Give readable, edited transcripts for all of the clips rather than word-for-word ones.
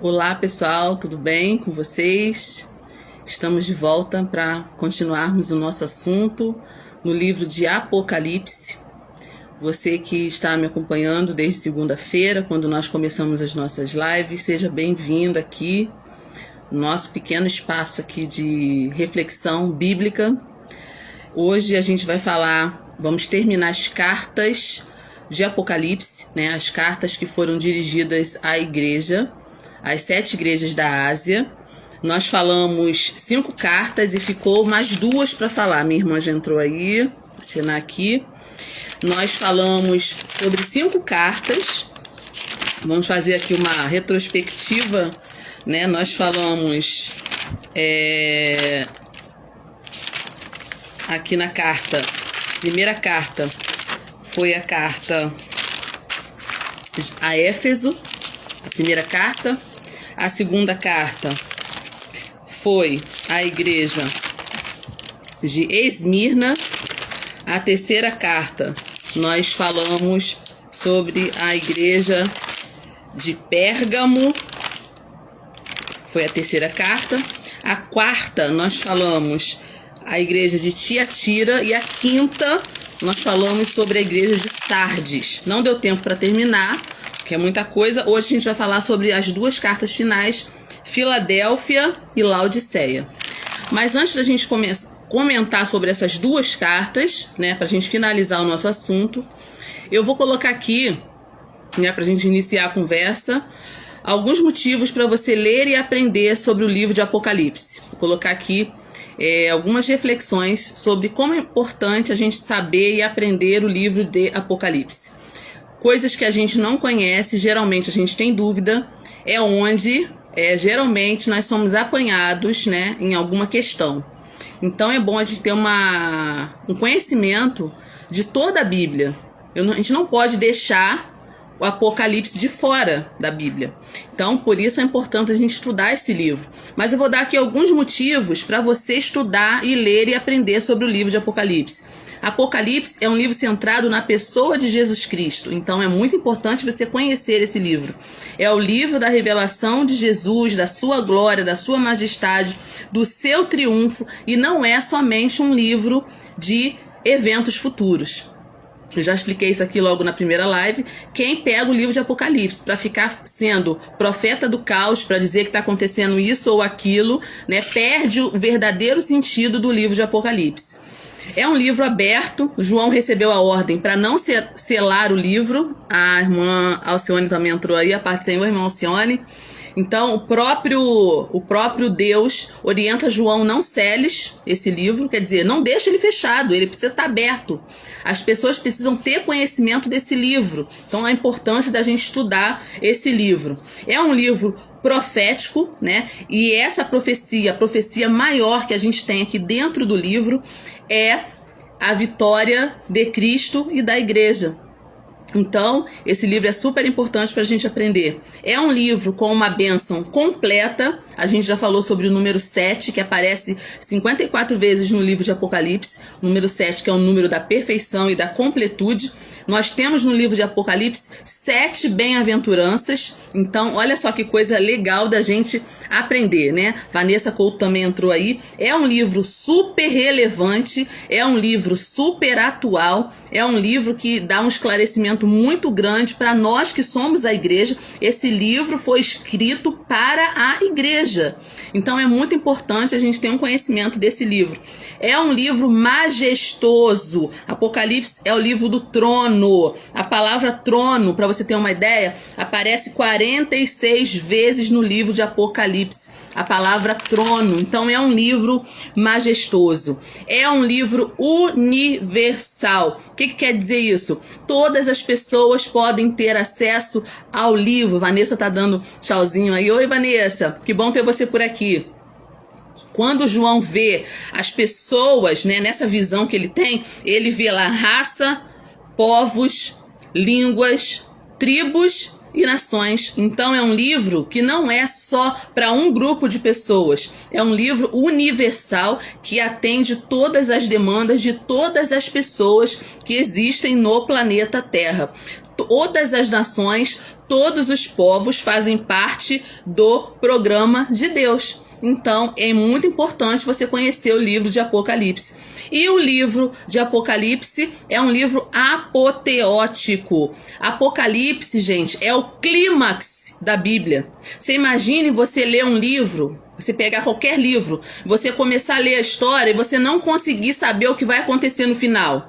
Olá pessoal, tudo bem com vocês? Estamos de volta para continuarmos o nosso assunto no livro de Apocalipse. Você que está me acompanhando desde segunda-feira, quando nós começamos as nossas lives, seja bem-vindo aqui no nosso pequeno espaço aqui de reflexão bíblica. Hoje a gente vai vamos terminar as cartas de Apocalipse, né? As cartas que foram dirigidas à igreja, às 7 igrejas da Ásia. Nós falamos 5 cartas e ficou mais 2 para falar. Minha irmã já entrou aí, vou assinar aqui. Nós falamos sobre 5 cartas. Vamos fazer aqui uma retrospectiva, né? Nós falamos aqui na carta, primeira carta foi a carta a Éfeso, a primeira carta. A segunda carta foi a igreja de Esmirna. A terceira carta nós falamos sobre a igreja de Pérgamo, foi a terceira carta. A quarta nós falamos a igreja de Tiatira e a quinta nós falamos sobre a igreja de Sardes. Não deu tempo para terminar, que é muita coisa. Hoje a gente vai falar sobre as 2 cartas finais, Filadélfia e Laodiceia. Mas antes da gente comentar sobre essas 2 cartas, né, para a gente finalizar o nosso assunto, eu vou colocar aqui, né, para a gente iniciar a conversa, alguns motivos para você ler e aprender sobre o livro de Apocalipse. Vou colocar aqui algumas reflexões sobre como é importante a gente saber e aprender o livro de Apocalipse. Coisas que a gente não conhece, geralmente a gente tem dúvida, é onde geralmente nós somos apanhados, né, em alguma questão. Então é bom a gente ter um conhecimento de toda a Bíblia. A gente não pode deixar o Apocalipse de fora da Bíblia. Então, por isso é importante a gente estudar esse livro. Mas eu vou dar aqui alguns motivos para você estudar e ler e aprender sobre o livro de Apocalipse. Apocalipse é um livro centrado na pessoa de Jesus Cristo. Então, é muito importante você conhecer esse livro. É o livro da revelação de Jesus, da sua glória, da sua majestade, do seu triunfo, e não é somente um livro de eventos futuros. Eu já expliquei isso aqui logo na primeira live. Quem pega o livro de Apocalipse para ficar sendo profeta do caos, para dizer que está acontecendo isso ou aquilo, né, perde o verdadeiro sentido do livro de Apocalipse. É um livro aberto. João recebeu a ordem para não selar o livro. A irmã Alcione também entrou aí, a parte Senhor, irmã Alcione. Então, o próprio Deus orienta João: não seles esse livro, quer dizer, não deixa ele fechado, ele precisa estar aberto. As pessoas precisam ter conhecimento desse livro. Então, a importância da gente estudar esse livro. É um livro profético, né? E essa profecia, a profecia maior que a gente tem aqui dentro do livro é a vitória de Cristo e da igreja. Então, esse livro é super importante para a gente aprender. É um livro com uma bênção completa. A gente já falou sobre o número 7, que aparece 54 vezes no livro de Apocalipse. O número 7, que é o número da perfeição e da completude. Nós temos no livro de Apocalipse 7 bem-aventuranças. Então, olha só que coisa legal da gente aprender, né? Vanessa Couto também entrou aí. É um livro super relevante, é um livro super atual, é um livro que dá um esclarecimento muito grande para nós que somos a igreja. Esse livro foi escrito para a igreja. Então é muito importante a gente ter um conhecimento desse livro. É um livro majestoso. Apocalipse é o livro do trono. A palavra trono, para você ter uma ideia, aparece 46 vezes no livro de Apocalipse. A palavra trono. Então é um livro majestoso. É um livro universal. O que quer dizer isso? Todas as pessoas podem ter acesso ao livro. Vanessa tá dando tchauzinho aí. Oi, Vanessa, que bom ter você por aqui. Quando João vê as pessoas, né, nessa visão que ele tem, ele vê lá raça, povos, línguas, tribos e nações. Então é um livro que não é só para um grupo de pessoas, é um livro universal que atende todas as demandas de todas as pessoas que existem no planeta Terra. Todas as nações, todos os povos fazem parte do programa de Deus. Então é muito importante você conhecer o livro de Apocalipse. E o livro de Apocalipse é um livro apoteótico. Apocalipse, gente, é o clímax da Bíblia. Você imagine você ler um livro, você pegar qualquer livro, você começar a ler a história e você não conseguir saber o que vai acontecer no final.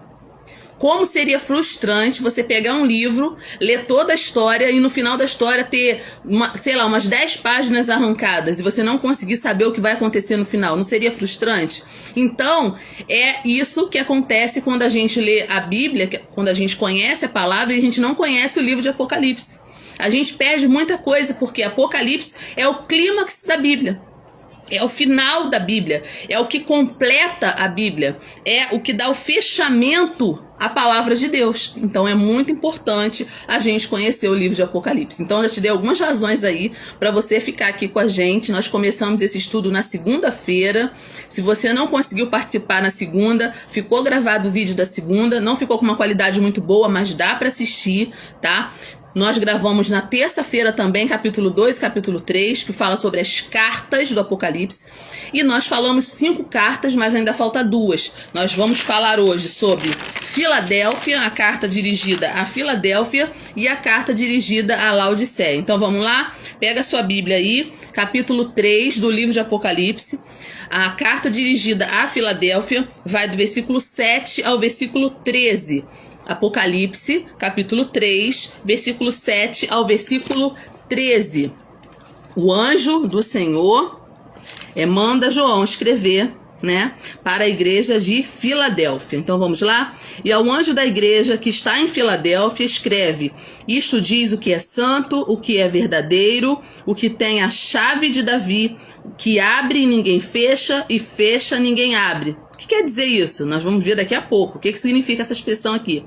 Como seria frustrante você pegar um livro, ler toda a história e no final da história ter, umas 10 páginas arrancadas e você não conseguir saber o que vai acontecer no final. Não seria frustrante? Então, é isso que acontece quando a gente lê a Bíblia, quando a gente conhece a palavra e a gente não conhece o livro de Apocalipse. A gente perde muita coisa porque Apocalipse é o clímax da Bíblia. É o final da Bíblia, é o que completa a Bíblia, é o que dá o fechamento à palavra de Deus. Então é muito importante a gente conhecer o livro de Apocalipse. Então eu já te dei algumas razões aí para você ficar aqui com a gente. Nós começamos esse estudo na segunda-feira. Se você não conseguiu participar na segunda, ficou gravado o vídeo da segunda, não ficou com uma qualidade muito boa, mas dá para assistir, tá? Nós gravamos na terça-feira também capítulo 2 e capítulo 3, que fala sobre as cartas do Apocalipse. E nós falamos 5 cartas, mas ainda falta 2. Nós vamos falar hoje sobre Filadélfia, a carta dirigida a Filadélfia e a carta dirigida a Laodiceia. Então vamos lá? Pega a sua Bíblia aí, capítulo 3 do livro de Apocalipse. A carta dirigida a Filadélfia vai do versículo 7 ao versículo 13. Apocalipse, capítulo 3, versículo 7 ao versículo 13. O anjo do Senhor manda João escrever, para a igreja de Filadélfia. Então vamos lá? E ao anjo da igreja que está em Filadélfia escreve: isto diz o que é santo, o que é verdadeiro, o que tem a chave de Davi, que abre e ninguém fecha, e fecha ninguém abre. O que quer dizer isso? Nós vamos ver daqui a pouco. O que significa essa expressão aqui?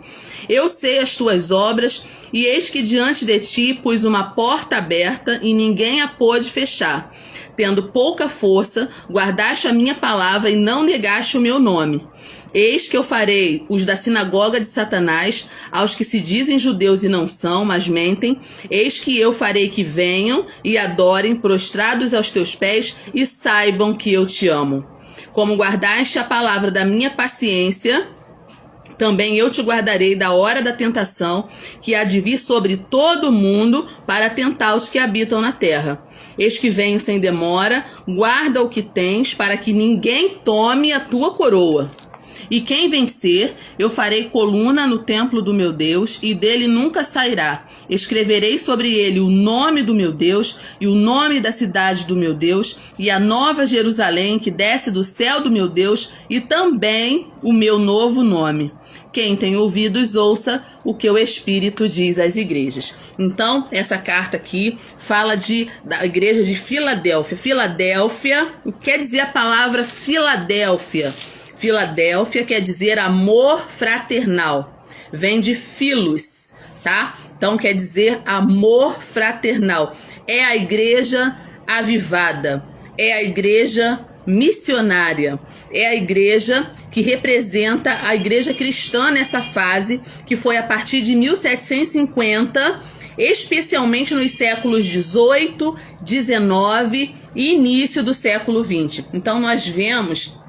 Eu sei as tuas obras, e eis que diante de ti pus uma porta aberta, e ninguém a pôde fechar. Tendo pouca força, guardaste a minha palavra e não negaste o meu nome. Eis que eu farei os da sinagoga de Satanás, aos que se dizem judeus e não são, mas mentem. Eis que eu farei que venham e adorem, prostrados aos teus pés, e saibam que eu te amo. Como guardaste a palavra da minha paciência, também eu te guardarei da hora da tentação, que há de vir sobre todo o mundo para tentar os que habitam na terra. Eis que venho sem demora, guarda o que tens, para que ninguém tome a tua coroa. E quem vencer, eu farei coluna no templo do meu Deus, e dele nunca sairá. Escreverei sobre ele o nome do meu Deus, e o nome da cidade do meu Deus, e a nova Jerusalém que desce do céu do meu Deus, e também o meu novo nome. Quem tem ouvidos, ouça o que o Espírito diz às igrejas. Então, essa carta aqui fala da igreja de Filadélfia. Filadélfia, o que quer dizer a palavra Filadélfia? Filadélfia quer dizer amor fraternal. Vem de filos, tá? Então quer dizer amor fraternal. É a igreja avivada. É a igreja missionária. É a igreja que representa a igreja cristã nessa fase, que foi a partir de 1750, especialmente nos séculos 18, 19 e início do século 20. Então nós vimos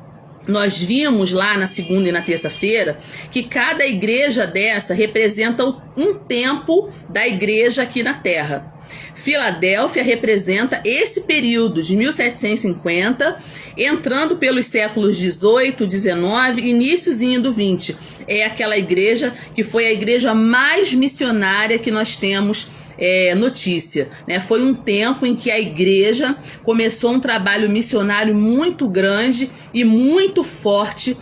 lá na segunda e na terça-feira que cada igreja dessa representa um tempo da igreja aqui na Terra. Filadélfia representa esse período de 1750, entrando pelos séculos 18, 19 e iníciozinho do 20. É aquela igreja que foi a igreja mais missionária que nós temos notícia, Foi um tempo em que a igreja começou um trabalho missionário muito grande e muito forte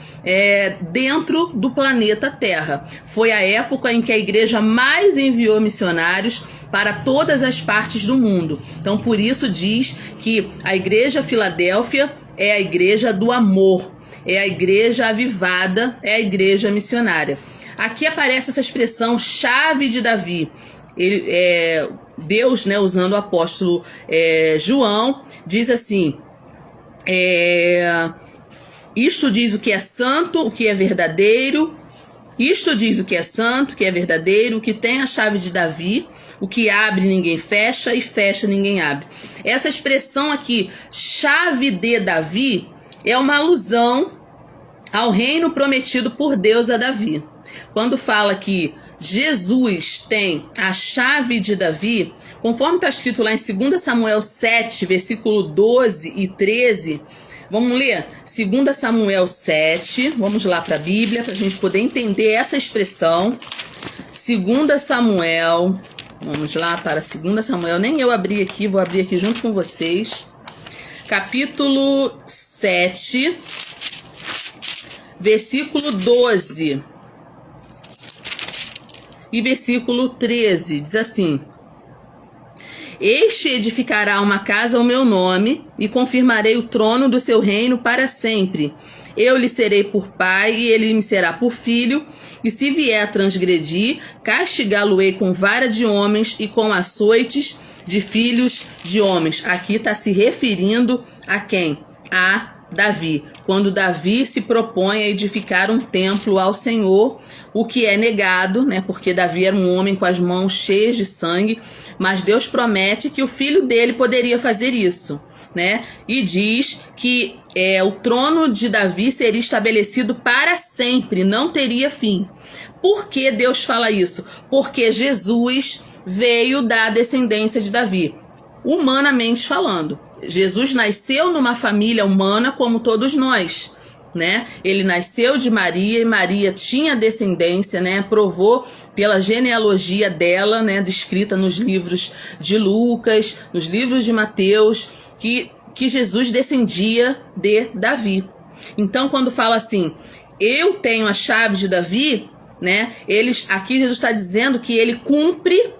dentro do planeta Terra. Foi a época em que a igreja mais enviou missionários para todas as partes do mundo. Então, por isso diz que a igreja Filadélfia é a igreja do amor, é a igreja avivada, é a igreja missionária. Aqui aparece essa expressão chave de Davi. Deus, né, usando o apóstolo João, diz assim: isto diz o que é santo, o que é verdadeiro. Isto diz o que é santo, o que é verdadeiro, o que tem a chave de Davi, o que abre ninguém fecha e fecha ninguém abre. Essa expressão aqui, chave de Davi, é uma alusão ao reino prometido por Deus a Davi. Quando fala que Jesus tem a chave de Davi, conforme está escrito lá em 2 Samuel 7, versículo 12 e 13, vamos ler 2 Samuel 7, vamos lá para a Bíblia, para a gente poder entender essa expressão. 2 Samuel, vamos lá para 2 Samuel, nem eu abri aqui, vou abrir aqui junto com vocês. Capítulo 7, versículo 12 e versículo 13, diz assim: este edificará uma casa ao meu nome, e confirmarei o trono do seu reino para sempre. Eu lhe serei por pai, e ele me será por filho, e se vier a transgredir, castigá-lo-ei com vara de homens e com açoites de filhos de homens. Aqui está se referindo a quem? A Davi. Quando Davi se propõe a edificar um templo ao Senhor, o que é negado, né? Porque Davi era um homem com as mãos cheias de sangue, mas Deus promete que o filho dele poderia fazer isso, né? E diz que o trono de Davi seria estabelecido para sempre, não teria fim. Por que Deus fala isso? Porque Jesus veio da descendência de Davi, humanamente falando. Jesus nasceu numa família humana como todos nós, né? Ele nasceu de Maria, e Maria tinha descendência, né? Provou pela genealogia dela, né? Descrita nos livros de Lucas, nos livros de Mateus, que Jesus descendia de Davi. Então, quando fala assim, eu tenho a chave de Davi, né? Aqui Jesus está dizendo que ele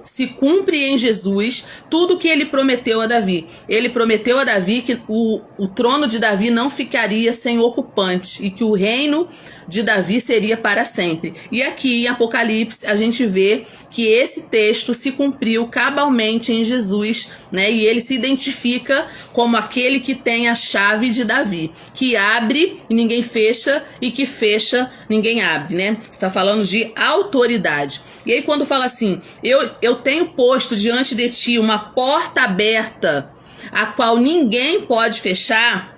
se cumpre em Jesus tudo que ele prometeu a Davi. Ele prometeu a Davi que o trono de Davi não ficaria sem ocupante e que o reino de Davi seria para sempre. E aqui em Apocalipse a gente vê que esse texto se cumpriu cabalmente em Jesus, né? E ele se identifica como aquele que tem a chave de Davi, que abre e ninguém fecha, e que fecha ninguém abre, né? Está falando de autoridade. E aí quando fala assim, eu tenho posto diante de ti uma porta aberta, a qual ninguém pode fechar,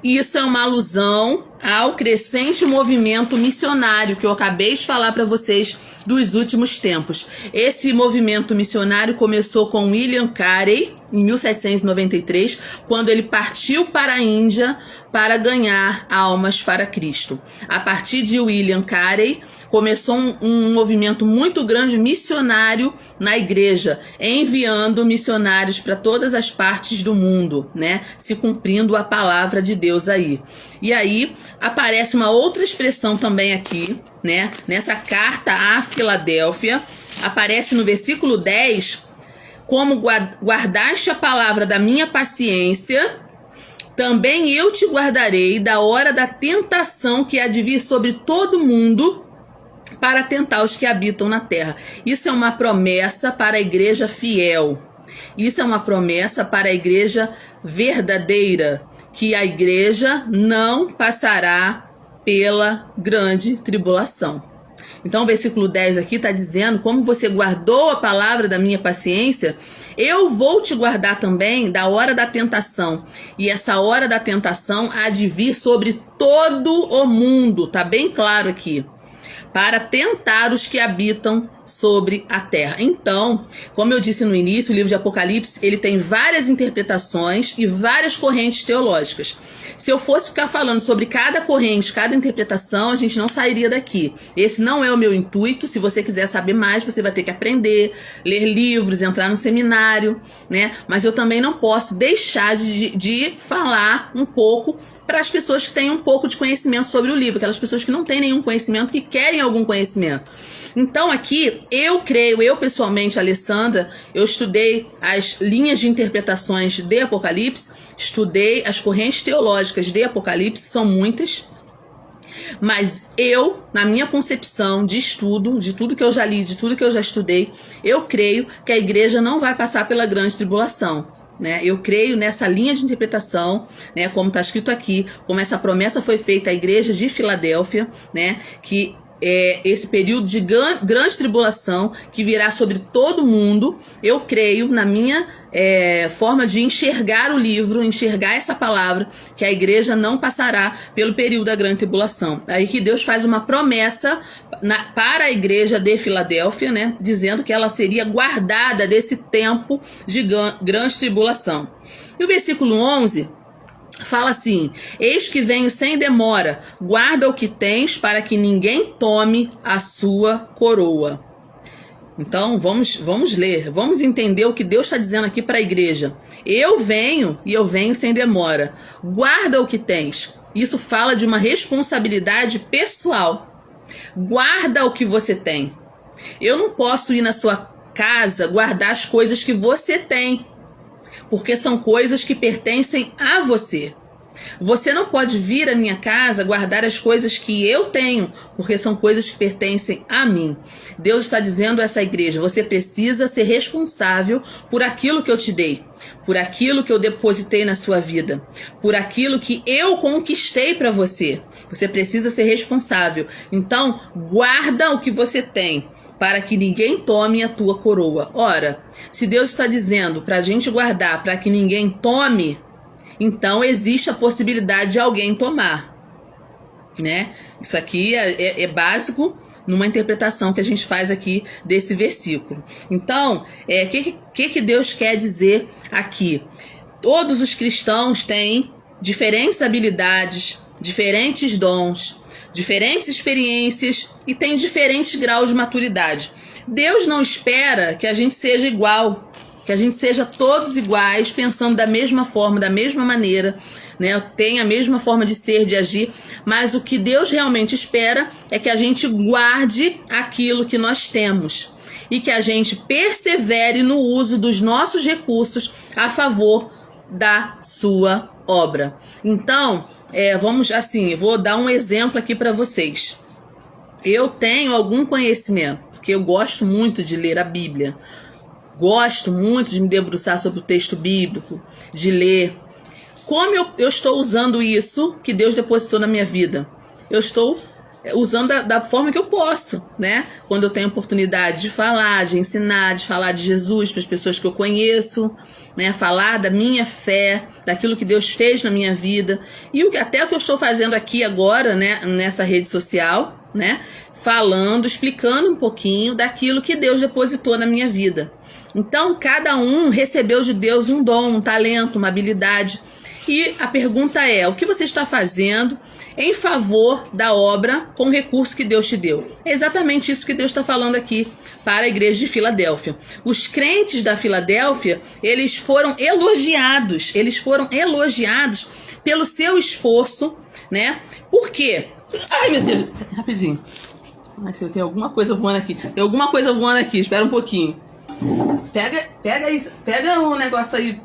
isso é uma alusão ao crescente movimento missionário que eu acabei de falar para vocês dos últimos tempos. Esse movimento missionário começou com William Carey em 1793, quando ele partiu para a Índia para ganhar almas para Cristo. A partir de William Carey começou um movimento muito grande missionário na igreja, enviando missionários para todas as partes do mundo, né? Se cumprindo a palavra de Deus aí. E aí aparece uma outra expressão também aqui, né? Nessa carta à Filadélfia, aparece no versículo 10, como guardaste a palavra da minha paciência, também eu te guardarei da hora da tentação que há de vir sobre todo mundo, para tentar os que habitam na terra. Isso é uma promessa para a igreja fiel. Isso é uma promessa para a igreja verdadeira, que a igreja não passará pela grande tribulação. Então o versículo 10 aqui está dizendo, como você guardou a palavra da minha paciência, eu vou te guardar também da hora da tentação. E essa hora da tentação há de vir sobre todo o mundo, tá bem claro aqui, para tentar os que habitam sobre a terra. Então, como eu disse no início, o livro de Apocalipse, ele tem várias interpretações e várias correntes teológicas. Se eu fosse ficar falando sobre cada corrente, cada interpretação, a gente não sairia daqui. Esse não é o meu intuito. Se você quiser saber mais, você vai ter que aprender, ler livros, entrar no seminário, né? Mas eu também não posso deixar de falar um pouco para as pessoas que têm um pouco de conhecimento sobre o livro, aquelas pessoas que não têm nenhum conhecimento, que querem algum conhecimento. Então aqui, eu pessoalmente, Alessandra, eu estudei as linhas de interpretações de Apocalipse, estudei as correntes teológicas de Apocalipse, são muitas, Mas eu, na minha concepção de estudo, de tudo que eu já li, de tudo que eu já estudei, eu creio que a igreja não vai passar pela grande tribulação. Né? Eu creio nessa linha de interpretação, né? Como está escrito aqui, como essa promessa foi feita à igreja de Filadélfia, né? Que esse período de grande tribulação que virá sobre todo mundo. Eu creio, na minha forma de enxergar o livro, enxergar essa palavra, que a igreja não passará pelo período da grande tribulação. Aí que Deus faz uma promessa para a igreja de Filadélfia, né, dizendo que ela seria guardada desse tempo de grande tribulação. E o versículo 11 fala assim: eis que venho sem demora, guarda o que tens para que ninguém tome a sua coroa. Então vamos ler, vamos entender o que Deus está dizendo aqui para a igreja. Eu venho e eu venho sem demora, guarda o que tens. Isso fala de uma responsabilidade pessoal. Guarda o que você tem. Eu não posso ir na sua casa guardar as coisas que você tem, porque são coisas que pertencem a você. Você não pode vir à minha casa guardar as coisas que eu tenho, porque são coisas que pertencem a mim. Deus está dizendo a essa igreja: você precisa ser responsável por aquilo que eu te dei, por aquilo que eu depositei na sua vida, por aquilo que eu conquistei para você. Você precisa ser responsável. Então, guarda o que você tem, para que ninguém tome a tua coroa. Ora, se Deus está dizendo para a gente guardar para que ninguém tome, então existe a possibilidade de alguém tomar, né? Isso aqui é básico numa interpretação que a gente faz aqui desse versículo. Então, que Deus quer dizer aqui? Todos os cristãos têm diferentes habilidades, diferentes dons, diferentes experiências e têm diferentes graus de maturidade. Deus não espera que a gente seja igual, que a gente seja todos iguais, pensando da mesma forma, da mesma maneira, né? Tem a mesma forma de ser, de agir, mas o que Deus realmente espera é que a gente guarde aquilo que nós temos e que a gente persevere no uso dos nossos recursos a favor da sua obra. Então, eu vou dar um exemplo aqui para vocês. Eu tenho algum conhecimento, porque eu gosto muito de ler a Bíblia. Gosto muito de me debruçar sobre o texto bíblico, de ler. Como eu estou usando isso que Deus depositou na minha vida? Eu estou usando da forma que eu posso, né? Quando eu tenho oportunidade de falar, de ensinar, de falar de Jesus para as pessoas que eu conheço, né? Falar da minha fé, daquilo que Deus fez na minha vida. E até o que eu estou fazendo aqui agora, né? Nessa rede social, né? Falando, explicando um pouquinho daquilo que Deus depositou na minha vida. Então, cada um recebeu de Deus um dom, um talento, uma habilidade. E a pergunta é: o que você está fazendo em favor da obra com o recurso que Deus te deu? É exatamente isso que Deus está falando aqui para a igreja de Filadélfia. Os crentes da Filadélfia, eles foram elogiados pelo seu esforço, né? Por quê? Ai, meu Deus, rapidinho. Tem alguma coisa voando aqui. Espera um pouquinho. Pega um negócio aí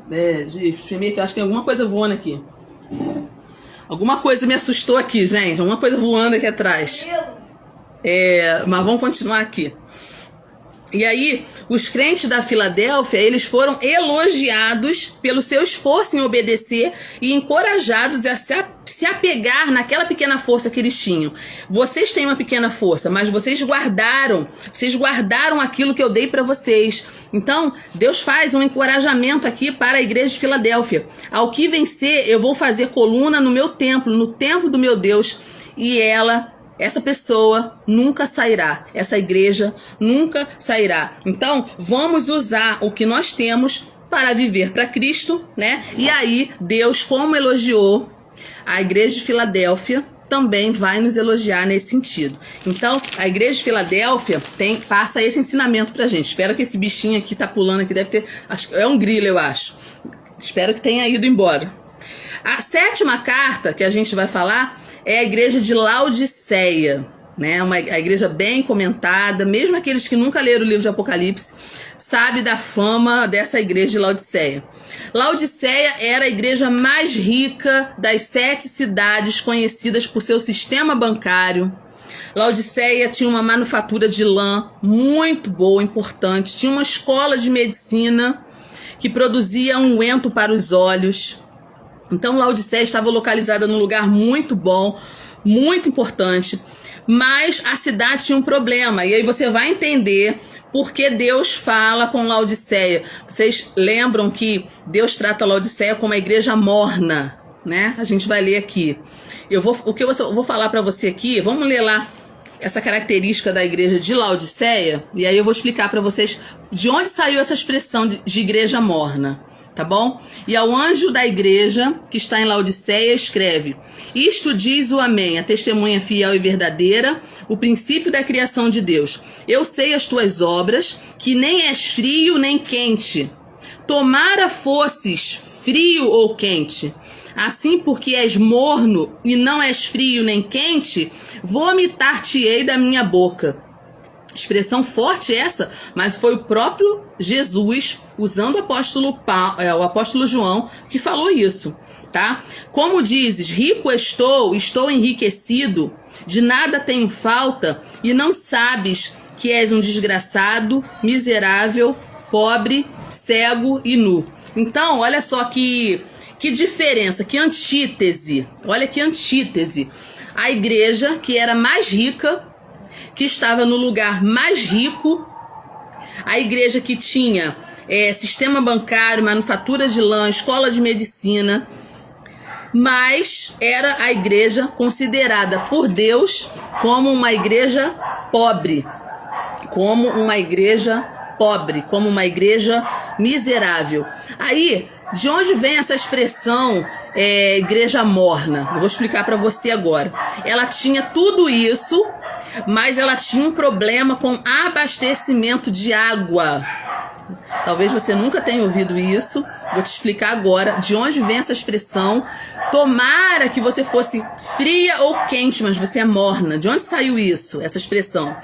de espremer, que eu acho que tem alguma coisa voando aqui. Alguma coisa me assustou aqui, gente. Alguma coisa voando aqui atrás. Mas vamos continuar aqui. E aí, os crentes da Filadélfia, eles foram elogiados pelo seu esforço em obedecer e encorajados a se apegar naquela pequena força que eles tinham. Vocês têm uma pequena força, mas vocês guardaram aquilo que eu dei para vocês. Então, Deus faz um encorajamento aqui para a igreja de Filadélfia. Ao que vencer, eu vou fazer coluna no meu templo, no templo do meu Deus, e essa pessoa nunca sairá, essa igreja nunca sairá. Então, vamos usar o que nós temos para viver para Cristo, né? E aí, Deus, como elogiou a igreja de Filadélfia, também vai nos elogiar nesse sentido. Então, a igreja de Filadélfia passa esse ensinamento pra gente. Espero que esse bichinho aqui tá pulando aqui, deve ter, é um grilo, eu acho. Espero que tenha ido embora. A sétima carta que a gente vai falar é a igreja de Laodiceia. né? A igreja bem comentada, mesmo aqueles que nunca leram o livro de Apocalipse, sabe da fama dessa igreja de Laodiceia. Laodiceia era a igreja mais rica das 7 cidades conhecidas por seu sistema bancário. Laodiceia tinha uma manufatura de lã muito boa, importante. Tinha uma escola de medicina que produzia unguento para os olhos. Então, Laodiceia estava localizada num lugar muito bom, muito importante. Mas a cidade tinha um problema. E aí você vai entender por que Deus fala com Laodiceia. Vocês lembram que Deus trata Laodiceia como uma igreja morna, né? A gente vai ler aqui. O que eu vou falar para você aqui, vamos ler lá essa característica da igreja de Laodiceia, e aí eu vou explicar para vocês de onde saiu essa expressão de igreja morna, tá bom? E ao anjo da igreja que está em Laodiceia escreve: isto diz o Amém, a testemunha fiel e verdadeira, o princípio da criação de Deus. Eu sei as tuas obras, que nem és frio nem quente. Tomara fosses frio ou quente. Assim, porque és morno e não és frio nem quente, vomitar-te-ei da minha boca. Expressão forte essa, mas foi o próprio Jesus, usando o apóstolo João, que falou isso, tá? Como dizes, rico estou enriquecido, de nada tenho falta, e não sabes que és um desgraçado, miserável, pobre, cego e nu. Então, olha só que diferença, que antítese. Olha que antítese. A igreja que era mais rica, que estava no lugar mais rico, a igreja que tinha sistema bancário, manufatura de lã, escola de medicina, mas era a igreja considerada por Deus como uma igreja pobre, como uma igreja miserável. Aí, de onde vem essa expressão igreja morna? Eu vou explicar para você agora. Ela tinha tudo isso, mas ela tinha um problema com abastecimento de água. Talvez você nunca tenha ouvido isso. Vou te explicar agora de onde vem essa expressão. Tomara que você fosse fria ou quente, mas você é morna. De onde saiu isso, essa expressão?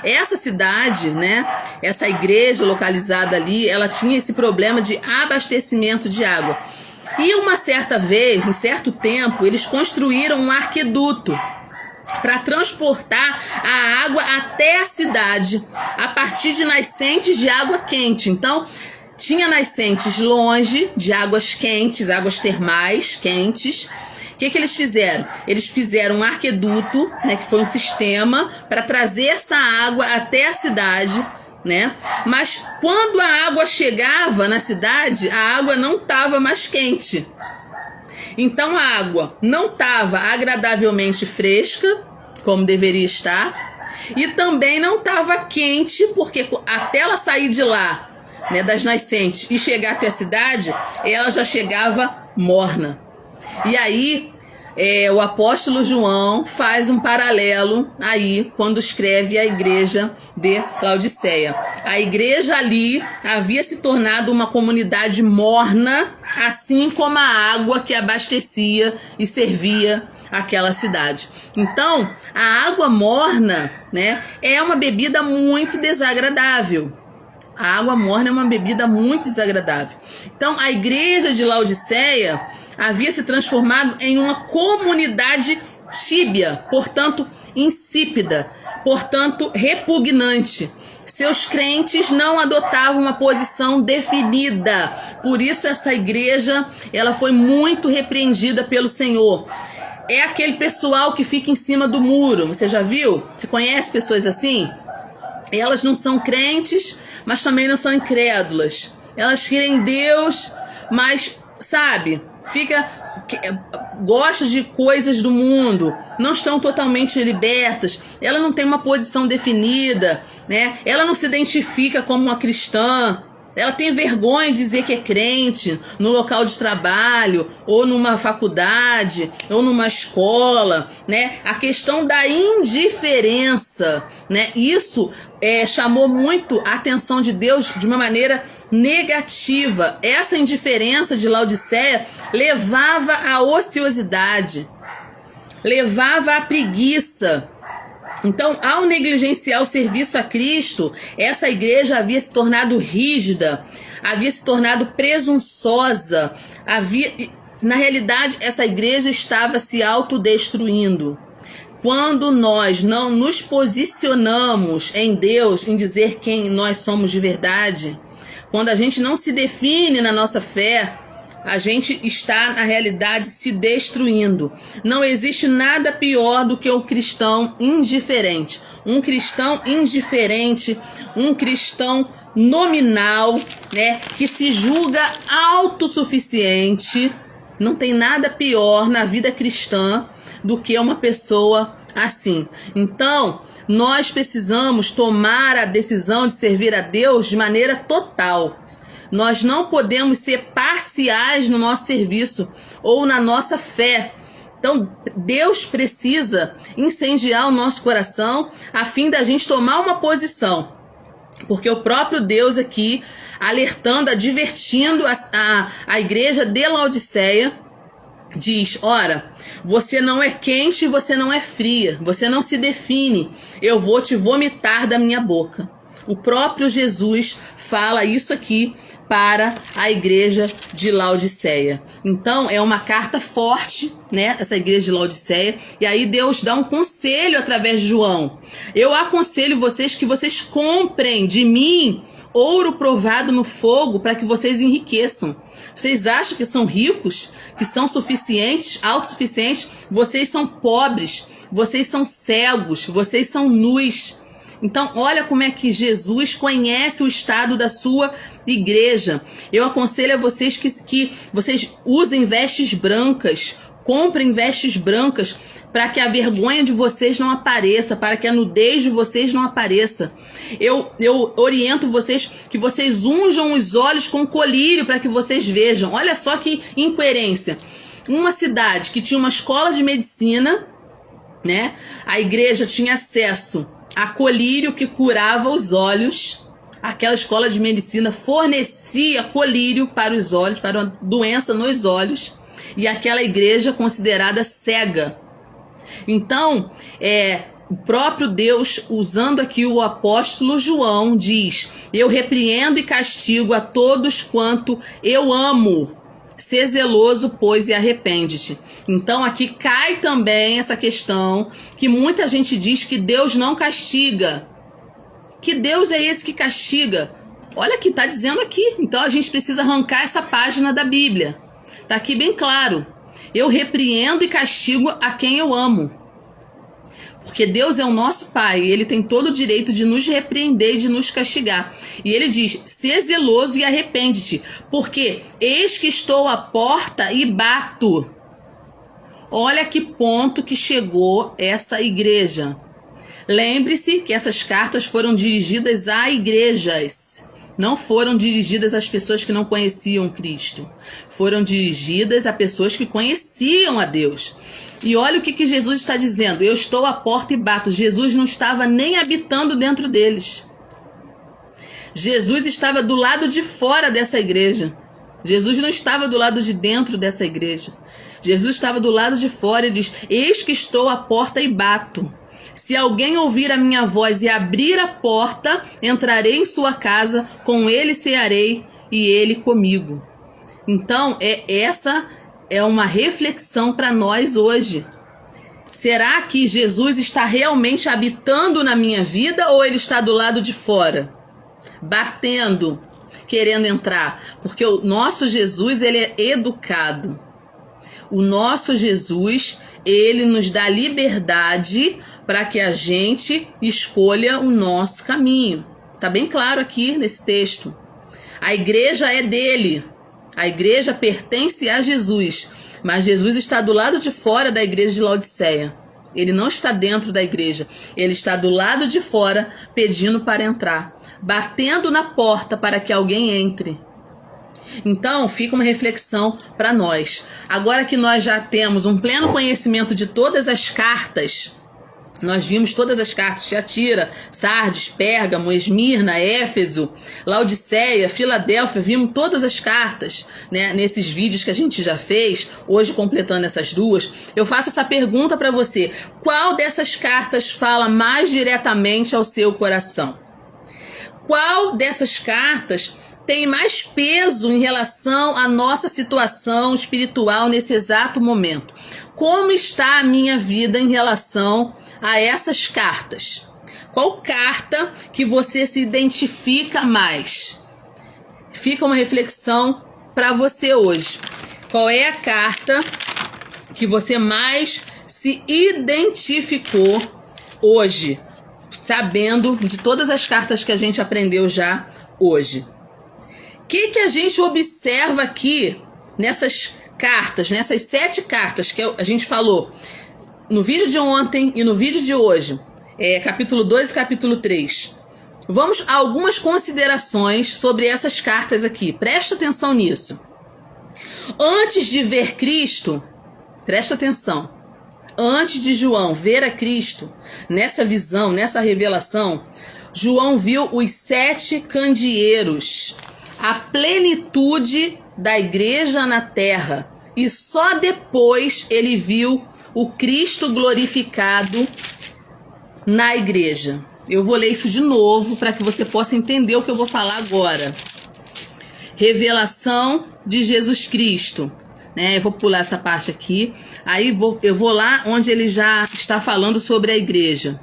Essa cidade, né, essa igreja localizada ali, ela tinha esse problema de abastecimento de água. E uma certa vez, em certo tempo, eles construíram um aqueduto para transportar a água até a cidade, a partir de nascentes de água quente. Então, tinha nascentes longe de águas quentes, águas termais quentes. O que eles fizeram? Eles fizeram um arqueduto, né, que foi um sistema para trazer essa água até a cidade, né? Mas quando a água chegava na cidade, a água não estava mais quente. Então a água não estava agradavelmente fresca, como deveria estar, e também não estava quente, porque até ela sair de lá, né, das nascentes, e chegar até a cidade, ela já chegava morna. E aí, o apóstolo João faz um paralelo aí, quando escreve a igreja de Laodiceia. A igreja ali havia se tornado uma comunidade morna, assim como a água que abastecia e servia aquela cidade. Então, a água morna, né, é uma bebida muito desagradável. A água morna é uma bebida muito desagradável. Então, a igreja de Laodiceia havia se transformado em uma comunidade tíbia, portanto insípida, portanto repugnante. Seus crentes não adotavam uma posição definida. Por isso essa igreja, ela foi muito repreendida pelo Senhor. É aquele pessoal que fica em cima do muro. Você já viu? Você conhece pessoas assim? Elas não são crentes, mas também não são incrédulas. Elas creem em Deus, mas, sabe, gosta de coisas do mundo, não estão totalmente libertas. Ela não tem uma posição definida, né? Ela não se identifica como uma cristã. Ela tem vergonha de dizer que é crente no local de trabalho, ou numa faculdade, ou numa escola, né? A questão da indiferença, né? Isso chamou muito a atenção de Deus de uma maneira negativa. Essa indiferença de Laodiceia levava à ociosidade, levava à preguiça. Então, ao negligenciar o serviço a Cristo, essa igreja havia se tornado rígida, havia se tornado presunçosa, na realidade, essa igreja estava se autodestruindo. Quando nós não nos posicionamos em Deus, em dizer quem nós somos de verdade, quando a gente não se define na nossa fé, a gente está, na realidade, se destruindo. Não existe nada pior do que um cristão indiferente. Um cristão indiferente, um cristão nominal, né, que se julga autossuficiente. Não tem nada pior na vida cristã do que uma pessoa assim. Então, nós precisamos tomar a decisão de servir a Deus de maneira total. Nós não podemos ser parciais no nosso serviço ou na nossa fé. Então, Deus precisa incendiar o nosso coração a fim da gente tomar uma posição. Porque o próprio Deus aqui, alertando, advertindo a igreja de Laodiceia, diz: ora, você não é quente e você não é fria, você não se define, eu vou te vomitar da minha boca. O próprio Jesus fala isso aqui para a igreja de Laodiceia. Então, é uma carta forte, né, essa igreja de Laodiceia. E aí Deus dá um conselho através de João. Eu aconselho vocês que vocês comprem de mim ouro provado no fogo para que vocês enriqueçam. Vocês acham que são ricos, que são suficientes, autossuficientes? Vocês são pobres, vocês são cegos, vocês são nus. Então, olha como é que Jesus conhece o estado da sua igreja. Eu aconselho a vocês que vocês usem vestes brancas, comprem vestes brancas, para que a vergonha de vocês não apareça, para que a nudez de vocês não apareça. Eu oriento vocês que vocês unjam os olhos com colírio para que vocês vejam. Olha só que incoerência. Uma cidade que tinha uma escola de medicina, né? A igreja tinha acesso a colírio que curava os olhos. Aquela escola de medicina fornecia colírio para os olhos, para uma doença nos olhos. E aquela igreja considerada cega. Então, o próprio Deus, usando aqui o apóstolo João, diz: eu repreendo e castigo a todos quanto eu amo. Sê zeloso, pois, e arrepende-te. Então aqui cai também essa questão que muita gente diz que Deus não castiga. Que Deus é esse que castiga? Olha que está dizendo aqui. Então a gente precisa arrancar essa página da Bíblia. Está aqui bem claro. Eu repreendo e castigo a quem eu amo. Porque Deus é o nosso Pai, e Ele tem todo o direito de nos repreender e de nos castigar. E Ele diz: sê zeloso e arrepende-te, porque eis que estou à porta e bato. Olha que ponto que chegou essa igreja. Lembre-se que essas cartas foram dirigidas a igrejas. Não foram dirigidas às pessoas que não conheciam Cristo. Foram dirigidas a pessoas que conheciam a Deus. E olha o que Jesus está dizendo: eu estou à porta e bato. Jesus não estava nem habitando dentro deles. Jesus estava do lado de fora dessa igreja. Jesus não estava do lado de dentro dessa igreja. Jesus estava do lado de fora e diz: eis que estou à porta e bato. Se alguém ouvir a minha voz e abrir a porta, entrarei em sua casa, com ele cearei e ele comigo. Então, essa é uma reflexão para nós hoje. Será que Jesus está realmente habitando na minha vida ou ele está do lado de fora, batendo, querendo entrar? Porque o nosso Jesus, ele é educado. O nosso Jesus, ele nos dá liberdade para que a gente escolha o nosso caminho. Está bem claro aqui nesse texto. A igreja é dele. A igreja pertence a Jesus. Mas Jesus está do lado de fora da igreja de Laodiceia. Ele não está dentro da igreja. Ele está do lado de fora pedindo para entrar. Batendo na porta para que alguém entre. Então, fica uma reflexão para nós. Agora que nós já temos um pleno conhecimento de todas as cartas Nós vimos todas as cartas: Tiatira, Sardes, Pérgamo, Esmirna, Éfeso, Laodiceia, Filadélfia. Vimos todas as cartas, né, nesses vídeos que a gente já fez. Hoje, completando essas duas, eu faço essa pergunta para você: qual dessas cartas fala mais diretamente ao seu coração? Qual dessas cartas tem mais peso em relação à nossa situação espiritual nesse exato momento? Como está a minha vida em relação a essas cartas? Qual carta que você se identifica mais? Fica uma reflexão para você hoje. Qual é a carta que você mais se identificou hoje, sabendo de todas as cartas que a gente aprendeu já hoje? O que a gente observa aqui nessas cartas, nessas 7 cartas que a gente falou no vídeo de ontem e no vídeo de hoje, capítulo 2 e capítulo 3. Vamos a algumas considerações sobre essas cartas aqui. Presta atenção nisso. Antes de ver Cristo, presta atenção, antes de João ver a Cristo, nessa visão, nessa revelação, João viu os 7 candeeiros, a plenitude da igreja na terra, e só depois ele viu o Cristo glorificado na igreja. Eu vou ler isso de novo para que você possa entender o que eu vou falar agora. Revelação de Jesus Cristo, né? Eu vou pular essa parte aqui, aí eu vou lá onde ele já está falando sobre a igreja.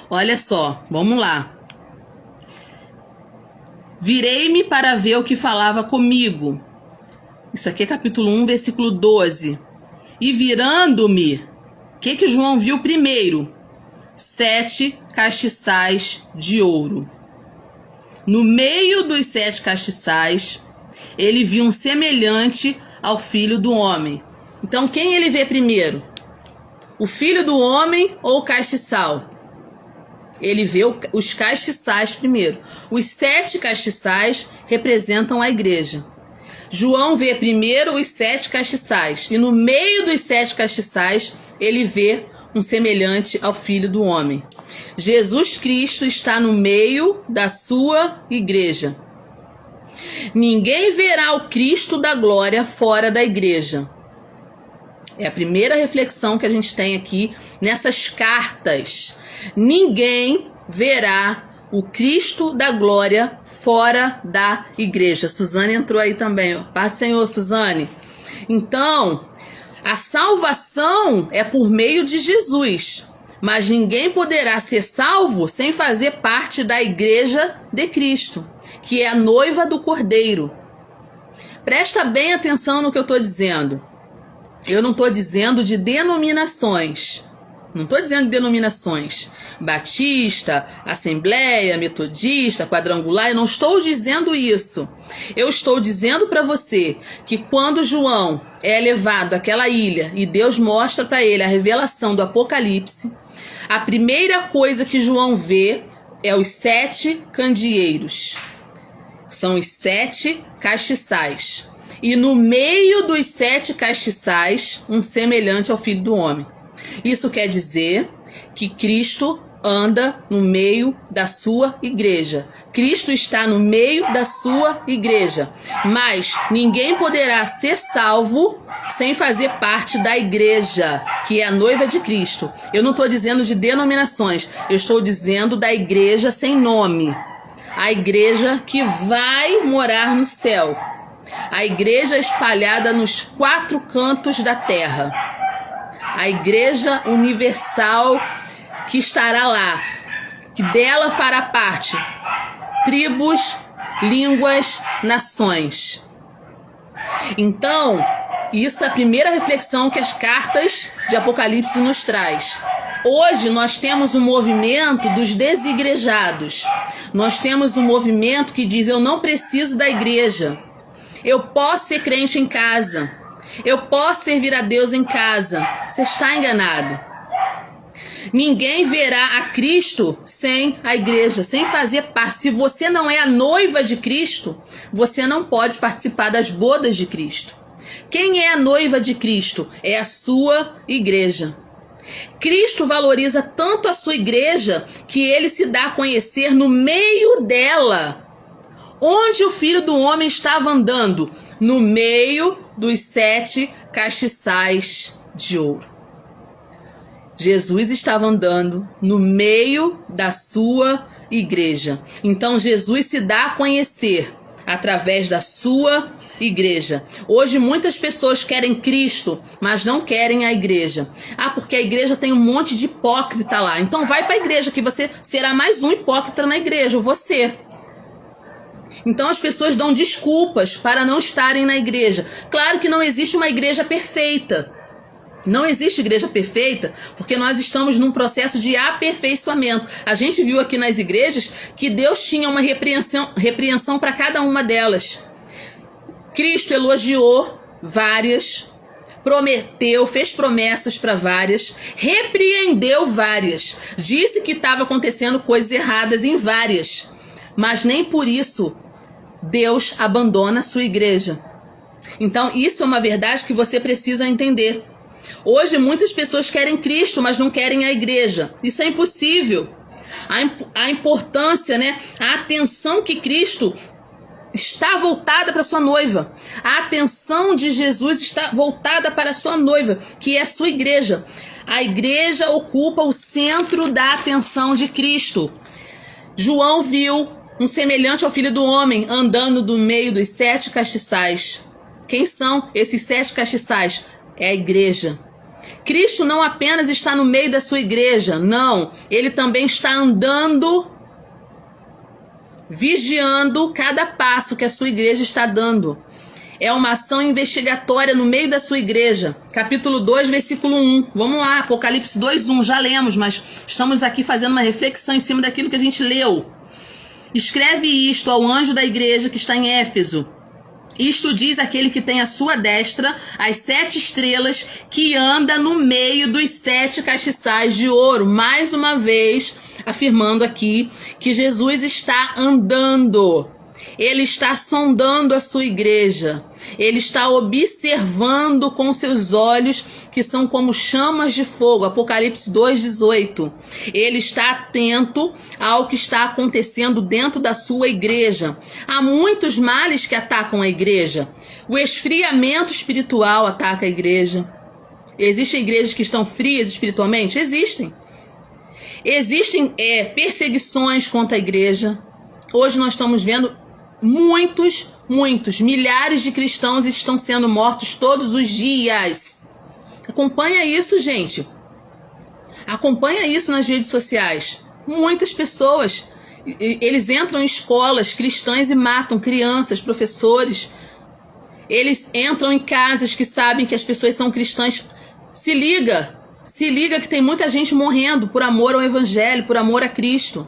Olha só, vamos lá. Virei-me para ver o que falava comigo. Isso aqui é capítulo 1, versículo 12. E virando-me, o que João viu primeiro? 7 castiçais de ouro. No meio dos 7 castiçais, ele viu um semelhante ao Filho do Homem. Então, quem ele vê primeiro? O Filho do Homem ou o castiçal? Ele vê os castiçais primeiro. Os 7 castiçais representam a igreja. João vê primeiro os 7 castiçais. E no meio dos 7 castiçais, ele vê um semelhante ao Filho do Homem. Jesus Cristo está no meio da sua igreja. Ninguém verá o Cristo da glória fora da igreja. É a primeira reflexão que a gente tem aqui nessas cartas. Ninguém verá o Cristo da glória fora da igreja. Suzane entrou aí também. Paz do Senhor, Suzane. Então, a salvação é por meio de Jesus. Mas ninguém poderá ser salvo sem fazer parte da igreja de Cristo, que é a noiva do Cordeiro. Presta bem atenção no que eu estou dizendo. Eu não estou dizendo de denominações. Não estou dizendo de denominações. Batista, Assembleia, Metodista, Quadrangular. Eu não estou dizendo isso. Eu estou dizendo para você que quando João é levado àquela ilha e Deus mostra para ele a revelação do Apocalipse, a primeira coisa que João vê é os 7 candeeiros. São os 7 castiçais. E no meio dos 7 castiçais, um semelhante ao Filho do Homem. Isso quer dizer que Cristo anda no meio da sua igreja. Cristo está no meio da sua igreja. Mas ninguém poderá ser salvo sem fazer parte da igreja, que é a noiva de Cristo. Eu não estou dizendo de denominações, eu estou dizendo da igreja sem nome. A igreja que vai morar no céu. A igreja espalhada nos 4 cantos da terra. A igreja universal que estará lá, que dela fará parte tribos, línguas, nações. Então, isso é a primeira reflexão que as cartas de Apocalipse nos traz. Hoje nós temos um movimento dos desigrejados. Nós temos um movimento que diz: eu não preciso da igreja. Eu posso ser crente em casa. Eu posso servir a Deus em casa. Você está enganado. Ninguém verá a Cristo sem a igreja, sem fazer parte. Se você não é a noiva de Cristo, você não pode participar das bodas de Cristo. Quem é a noiva de Cristo? É a sua igreja. Cristo valoriza tanto a sua igreja que ele se dá a conhecer no meio dela. Onde o Filho do Homem estava andando? No meio dos 7 castiçais de ouro. Jesus estava andando no meio da sua igreja. Então Jesus se dá a conhecer através da sua igreja. Hoje muitas pessoas querem Cristo, mas não querem a igreja. Porque a igreja tem um monte de hipócrita lá. Então vai para a igreja que você será mais um hipócrita na igreja, você. Então as pessoas dão desculpas para não estarem na igreja. Claro que não existe uma igreja perfeita. Não existe igreja perfeita, porque nós estamos num processo de aperfeiçoamento. A gente viu aqui nas igrejas que Deus tinha uma repreensão para cada uma delas. Cristo elogiou várias, prometeu, fez promessas para várias, repreendeu várias, disse que estava acontecendo coisas erradas em várias, mas nem por isso Deus abandona a sua igreja. Então isso é uma verdade que você precisa entender. Hoje muitas pessoas querem Cristo, mas não querem a igreja. Isso é impossível. A importância, né? A atenção que Cristo está voltada para sua noiva. A atenção de Jesus está voltada para a sua noiva, que é a sua igreja. A igreja ocupa o centro da atenção de Cristo. João viu um semelhante ao Filho do Homem andando no meio dos 7 castiçais. Quem são esses 7 castiçais? É a igreja. Cristo não apenas está no meio da sua igreja, não. Ele também está andando, vigiando cada passo que a sua igreja está dando. É uma ação investigatória no meio da sua igreja. Capítulo 2, versículo 1. Vamos lá, Apocalipse 2:1. Já lemos, mas estamos aqui fazendo uma reflexão em cima daquilo que a gente leu. Escreve isto ao anjo da igreja que está em Éfeso. Isto diz aquele que tem à sua destra as 7 estrelas, que anda no meio dos 7 castiçais de ouro. Mais uma vez, afirmando aqui que Jesus está andando. Ele está sondando a sua igreja. Ele está observando com seus olhos, que são como chamas de fogo. Apocalipse 2:18. Ele está atento ao que está acontecendo dentro da sua igreja. Há muitos males que atacam a igreja. O esfriamento espiritual ataca a igreja. Existem igrejas que estão frias espiritualmente? Existem. Existem perseguições contra a igreja. Hoje nós estamos vendo muitos, milhares de cristãos estão sendo mortos todos os dias. Acompanha isso, gente. Acompanha isso nas redes sociais. Muitas pessoas, eles entram em escolas cristãs e matam crianças, professores. Eles entram em casas que sabem que as pessoas são cristãs. Se liga que tem muita gente morrendo por amor ao evangelho, por amor a Cristo.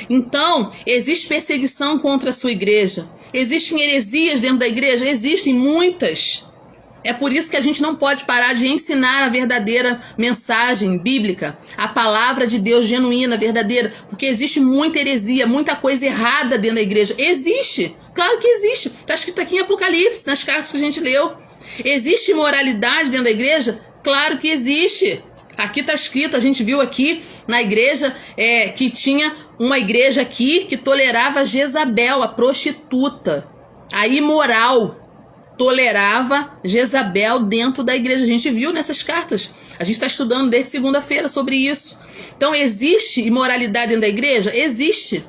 Então, existe perseguição contra a sua igreja. Existem heresias dentro da igreja? Existem muitas. É por isso que a gente não pode parar de ensinar a verdadeira mensagem bíblica, a palavra de Deus genuína, verdadeira, porque existe muita heresia, muita coisa errada dentro da igreja. Existe, claro que existe. Está escrito aqui em Apocalipse, nas cartas que a gente leu. Existe imoralidade dentro da igreja? Claro que existe. Aqui está escrito, a gente viu aqui na igreja que tinha uma igreja aqui que tolerava Jezabel, a prostituta, a imoral. Tolerava Jezabel dentro da igreja. A gente viu nessas cartas. A gente está estudando desde segunda-feira sobre isso. Então, existe imoralidade dentro da igreja? Existe.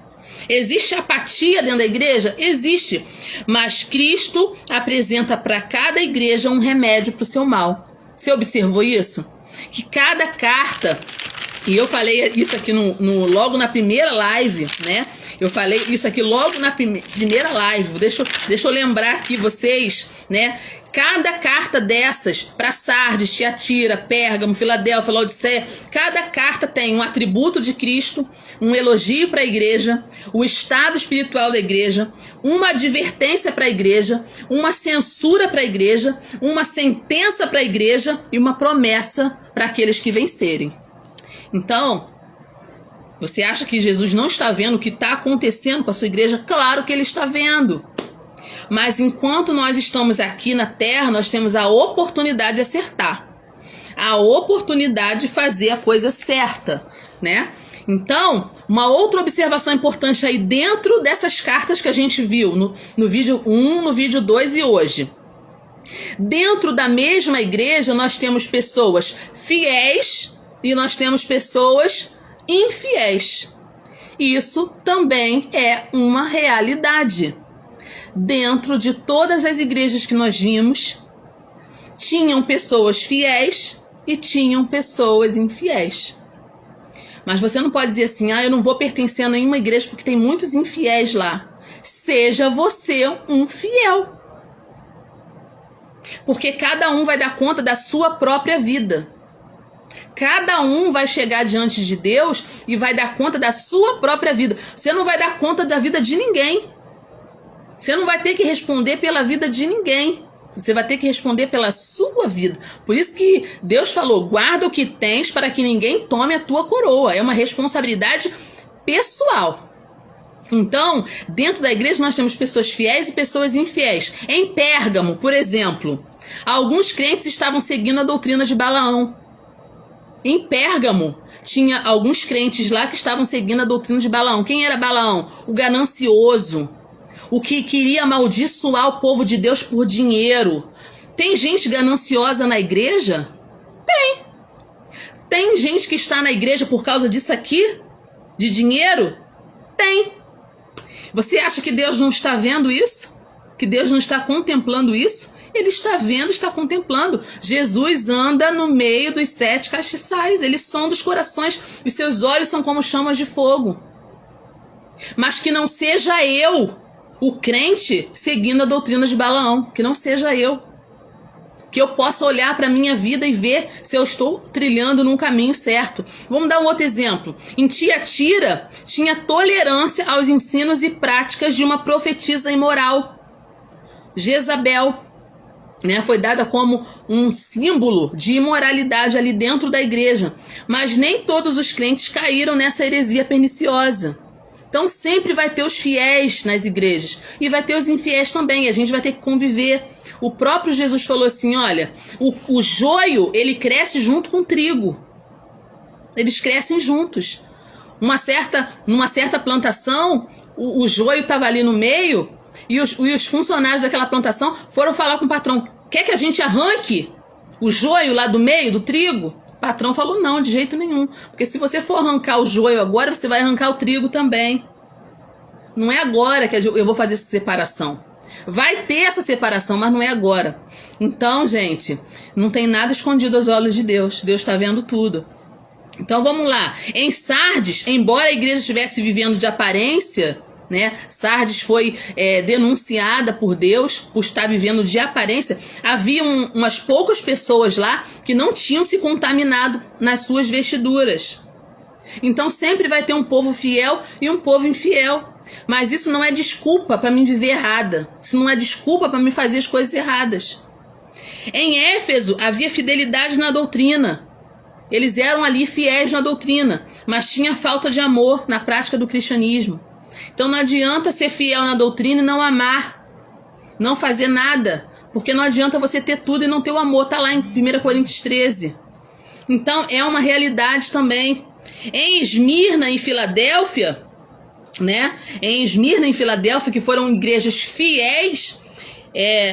Existe apatia dentro da igreja? Existe. Mas Cristo apresenta para cada igreja um remédio para o seu mal. Você observou isso? Que cada carta, e eu falei isso aqui logo na primeira live, né? Eu falei isso aqui logo na primeira live. Deixa eu lembrar aqui vocês, né? Cada carta dessas, para Sardes, Tiatira, Pérgamo, Filadélfia, Laodiceia, cada carta tem um atributo de Cristo, um elogio para a igreja, o estado espiritual da igreja, uma advertência para a igreja, uma censura para a igreja, uma sentença para a igreja e uma promessa para aqueles que vencerem. Então, você acha que Jesus não está vendo o que está acontecendo com a sua igreja? Claro que ele está vendo. Mas enquanto nós estamos aqui na terra, nós temos a oportunidade de acertar. a oportunidade de fazer a coisa certa, né? Então, uma outra observação importante aí dentro dessas cartas que a gente viu no vídeo 1, no vídeo 2 e hoje. Dentro da mesma igreja, nós temos pessoas fiéis e nós temos pessoas infiéis. Isso também é uma realidade. Dentro de todas as igrejas que nós vimos, tinham pessoas fiéis e tinham pessoas infiéis. Mas você não pode dizer assim, eu não vou pertencer a nenhuma igreja porque tem muitos infiéis lá. Seja você um fiel. Porque cada um vai dar conta da sua própria vida. Cada um vai chegar diante de Deus e vai dar conta da sua própria vida. Você não vai dar conta da vida de ninguém. Você não vai ter que responder pela vida de ninguém. Você vai ter que responder pela sua vida. Por isso que Deus falou, guarda o que tens para que ninguém tome a tua coroa. É uma responsabilidade pessoal. Então, dentro da igreja nós temos pessoas fiéis e pessoas infiéis. Em Pérgamo, por exemplo, alguns crentes estavam seguindo a doutrina de Balaão. Em Pérgamo, tinha alguns crentes lá que estavam seguindo a doutrina de Balaão. Quem era Balaão? O ganancioso. O que queria amaldiçoar o povo de Deus por dinheiro. Tem gente gananciosa na igreja? Tem. Tem gente que está na igreja por causa disso aqui? De dinheiro? Tem. Você acha que Deus não está vendo isso? Que Deus não está contemplando isso? Ele está vendo, está contemplando. Jesus anda no meio dos 7 castiçais. Ele sonda os corações. Os seus olhos são como chamas de fogo. Mas que não seja eu, o crente, seguindo a doutrina de Balaão. Que não seja eu. Que eu possa olhar para a minha vida e ver se eu estou trilhando num caminho certo. Vamos dar um outro exemplo. Em Tiatira, tinha tolerância aos ensinos e práticas de uma profetisa imoral. Jezabel, né, foi dada como um símbolo de imoralidade ali dentro da igreja. Mas nem todos os crentes caíram nessa heresia perniciosa. Então sempre vai ter os fiéis nas igrejas e vai ter os infiéis também. A gente vai ter que conviver. O próprio Jesus falou assim, olha, o joio, ele cresce junto com o trigo. Eles crescem juntos. Numa certa plantação, o joio estava ali no meio e os funcionários daquela plantação foram falar com o patrão, quer que a gente arranque o joio lá do meio, do trigo? O patrão falou, não, de jeito nenhum. Porque se você for arrancar o joio agora, você vai arrancar o trigo também. Não é agora que eu vou fazer essa separação. Vai ter essa separação, mas não é agora. Então, gente, não tem nada escondido aos olhos de Deus. Deus está vendo tudo. Então, vamos lá. Em Sardes, embora a igreja estivesse vivendo de aparência, né? Sardes foi denunciada por Deus por estar vivendo de aparência. Havia umas poucas pessoas lá que não tinham se contaminado nas suas vestiduras. Então, sempre vai ter um povo fiel e um povo infiel. Mas isso não é desculpa para mim viver errada. Isso não é desculpa para mim fazer as coisas erradas. Em Éfeso havia fidelidade na doutrina. Eles eram ali fiéis na doutrina, mas tinha falta de amor na prática do cristianismo. Então não adianta ser fiel na doutrina e não amar. Não fazer nada. Porque não adianta você ter tudo e não ter o amor. Está lá em 1 Coríntios 13. Então é uma realidade também. Em Esmirna, em Filadélfia, né? Em Esmirna, em Filadélfia, que foram igrejas fiéis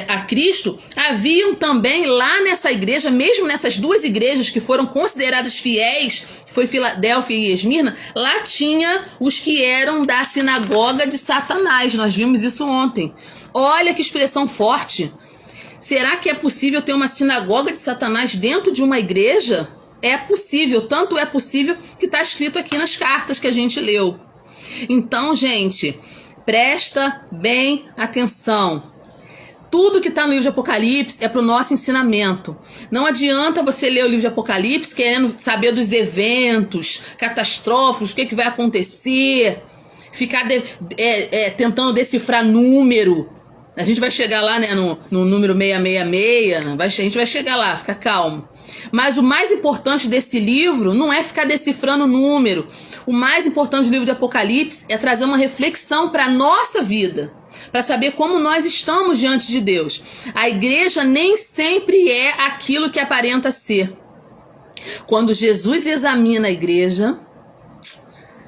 a Cristo, haviam também lá nessa igreja, mesmo nessas duas igrejas que foram consideradas fiéis, que foi Filadélfia e Esmirna, lá tinha os que eram da sinagoga de Satanás. Nós vimos isso ontem. Olha que expressão forte. Será que é possível ter uma sinagoga de Satanás dentro de uma igreja? É possível, tanto é possível que está escrito aqui nas cartas que a gente leu. Então, gente, presta bem atenção. Tudo que está no livro de Apocalipse é para o nosso ensinamento. Não adianta você ler o livro de Apocalipse querendo saber dos eventos catastróficos, o que vai acontecer, ficar tentando decifrar número. A gente vai chegar lá, né, no número 666, a gente vai chegar lá, fica calmo. Mas o mais importante desse livro não é ficar decifrando número. O mais importante do livro de Apocalipse é trazer uma reflexão para a nossa vida, para saber como nós estamos diante de Deus. A igreja nem sempre é aquilo que aparenta ser. Quando Jesus examina a igreja,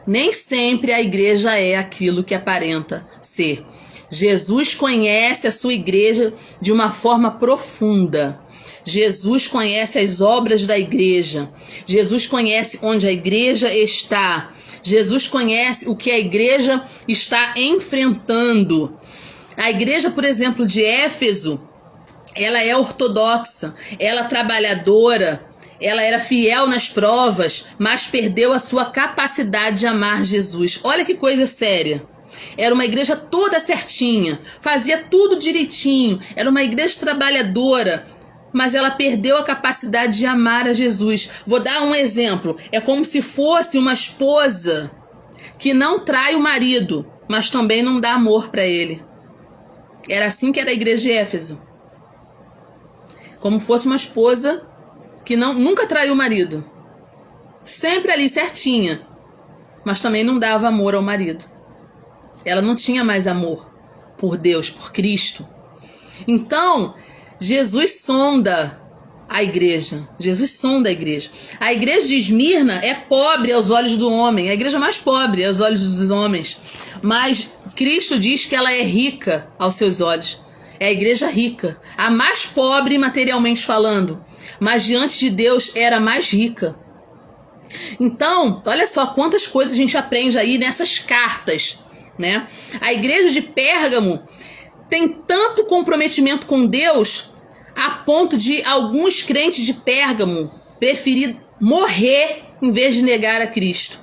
nem sempre a igreja é aquilo que aparenta ser. Jesus conhece a sua igreja de uma forma profunda. Jesus conhece as obras da igreja. Jesus conhece onde a igreja está. Jesus conhece o que a igreja está enfrentando. A igreja, por exemplo, de Éfeso, ela é ortodoxa, ela é trabalhadora, ela era fiel nas provas, mas perdeu a sua capacidade de amar Jesus. Olha que coisa séria. Era uma igreja toda certinha, fazia tudo direitinho, era uma igreja trabalhadora, mas ela perdeu a capacidade de amar a Jesus. Vou dar um exemplo. É como se fosse uma esposa que não trai o marido, mas também não dá amor para ele. Era assim que era a igreja de Éfeso. Como fosse uma esposa que nunca traiu o marido. Sempre ali certinha, mas também não dava amor ao marido. Ela não tinha mais amor por Deus, por Cristo. Então, Jesus sonda a igreja. Jesus sonda a igreja. A igreja de Esmirna é pobre aos olhos do homem. A igreja mais pobre aos olhos dos homens. Mas Cristo diz que ela é rica aos seus olhos. É a igreja rica. A mais pobre materialmente falando. Mas diante de Deus era a mais rica. Então, olha só quantas coisas a gente aprende aí nessas cartas, né? A igreja de Pérgamo tem tanto comprometimento com Deus a ponto de alguns crentes de Pérgamo preferir morrer em vez de negar a Cristo.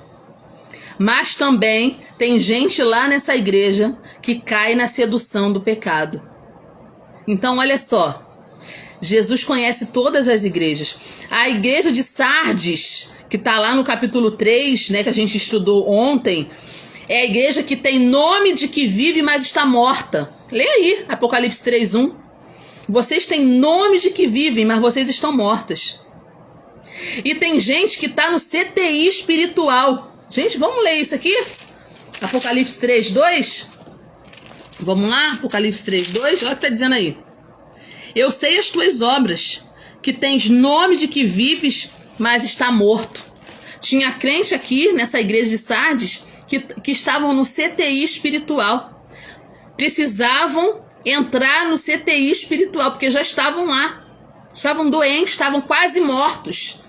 Mas também tem gente lá nessa igreja que cai na sedução do pecado. Então, olha só, Jesus conhece todas as igrejas. A igreja de Sardes, que está lá no capítulo 3, né, que a gente estudou ontem, é a igreja que tem nome de que vive, mas está morta. Lê aí, Apocalipse 3:1. Vocês têm nome de que vivem, mas vocês estão mortas. E tem gente que está no CTI espiritual. Gente, vamos ler isso aqui? Apocalipse 3:2. Vamos lá? Apocalipse 3:2. Olha o que está dizendo aí. Eu sei as tuas obras, que tens nome de que vives, mas está morto. Tinha crente aqui, nessa igreja de Sardes, que estavam no CTI espiritual. Precisavam entrar no CTI espiritual, porque já estavam lá. Estavam doentes, estavam quase mortos.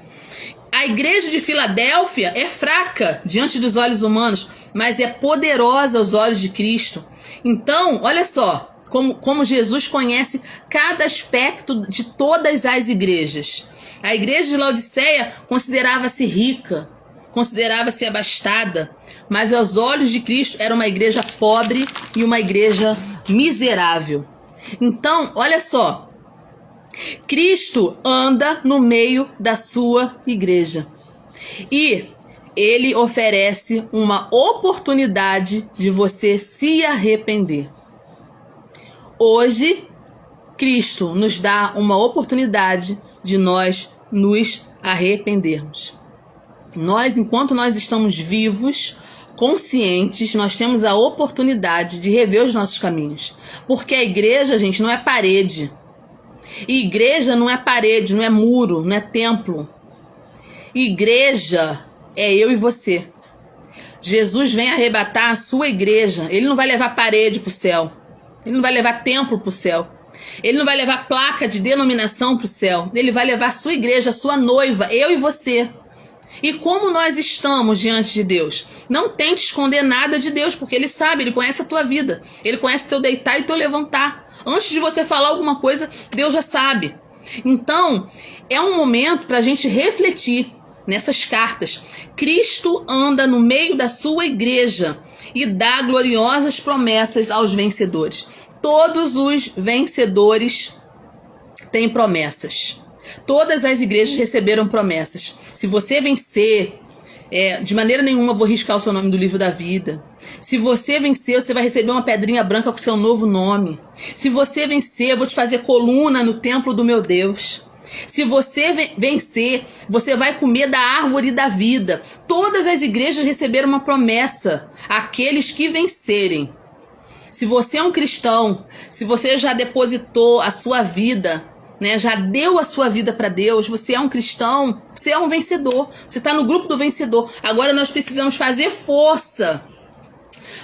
A igreja de Filadélfia é fraca diante dos olhos humanos, mas é poderosa aos olhos de Cristo. Então, olha só, como Jesus conhece cada aspecto de todas as igrejas. A igreja de Laodiceia considerava-se rica, considerava-se abastada, mas aos olhos de Cristo era uma igreja pobre e uma igreja miserável. Então, olha só, Cristo anda no meio da sua igreja e ele oferece uma oportunidade de você se arrepender. Hoje, Cristo nos dá uma oportunidade de nós nos arrependermos. Nós, enquanto nós estamos vivos, conscientes, nós temos a oportunidade de rever os nossos caminhos. Porque a igreja, gente, não é parede. E igreja não é parede, não é muro, não é templo. Igreja é eu e você. Jesus vem arrebatar a sua igreja. Ele não vai levar parede para o céu. Ele não vai levar templo para o céu. Ele não vai levar placa de denominação para o céu. Ele vai levar a sua igreja, a sua noiva, eu e você. E como nós estamos diante de Deus? Não tente esconder nada de Deus, porque Ele sabe, Ele conhece a tua vida. Ele conhece teu deitar e teu levantar. Antes de você falar alguma coisa, Deus já sabe. Então, é um momento para a gente refletir nessas cartas. Cristo anda no meio da sua igreja e dá gloriosas promessas aos vencedores. Todos os vencedores têm promessas. Todas as igrejas receberam promessas. Se você vencer, de maneira nenhuma vou riscar o seu nome do livro da vida. Se você vencer, você vai receber uma pedrinha branca com seu novo nome. Se você vencer, eu vou te fazer coluna no templo do meu Deus. Se você vencer, você vai comer da árvore da vida. Todas as igrejas receberam uma promessa. Aqueles que vencerem. Se você é um cristão, se você já depositou a sua vida né, já deu a sua vida para Deus, você é um cristão, você é um vencedor, você está no grupo do vencedor. Agora nós precisamos fazer força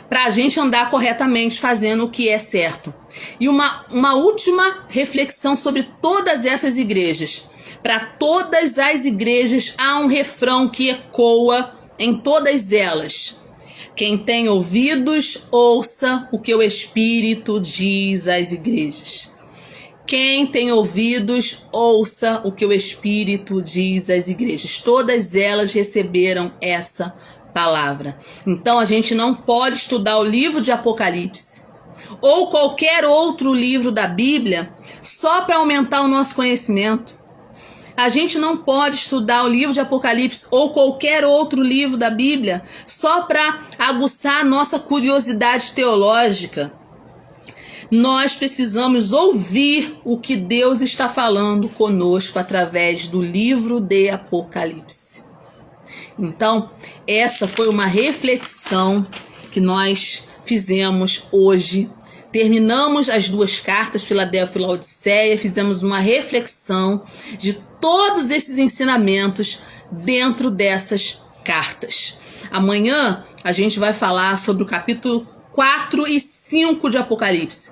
para a gente andar corretamente, fazendo o que é certo. E uma última reflexão sobre todas essas igrejas. Para todas as igrejas há um refrão que ecoa em todas elas. Quem tem ouvidos, ouça o que o Espírito diz às igrejas. Quem tem ouvidos, ouça o que o Espírito diz às igrejas. Todas elas receberam essa palavra. Então a gente não pode estudar o livro de Apocalipse ou qualquer outro livro da Bíblia só para aumentar o nosso conhecimento. A gente não pode estudar o livro de Apocalipse ou qualquer outro livro da Bíblia só para aguçar a nossa curiosidade teológica. Nós precisamos ouvir o que Deus está falando conosco através do livro de Apocalipse. Então, essa foi uma reflexão que nós fizemos hoje. Terminamos as duas cartas, Filadélfia e Laodiceia, fizemos uma reflexão de todos esses ensinamentos dentro dessas cartas. Amanhã a gente vai falar sobre o capítulo 4 e 5 de Apocalipse,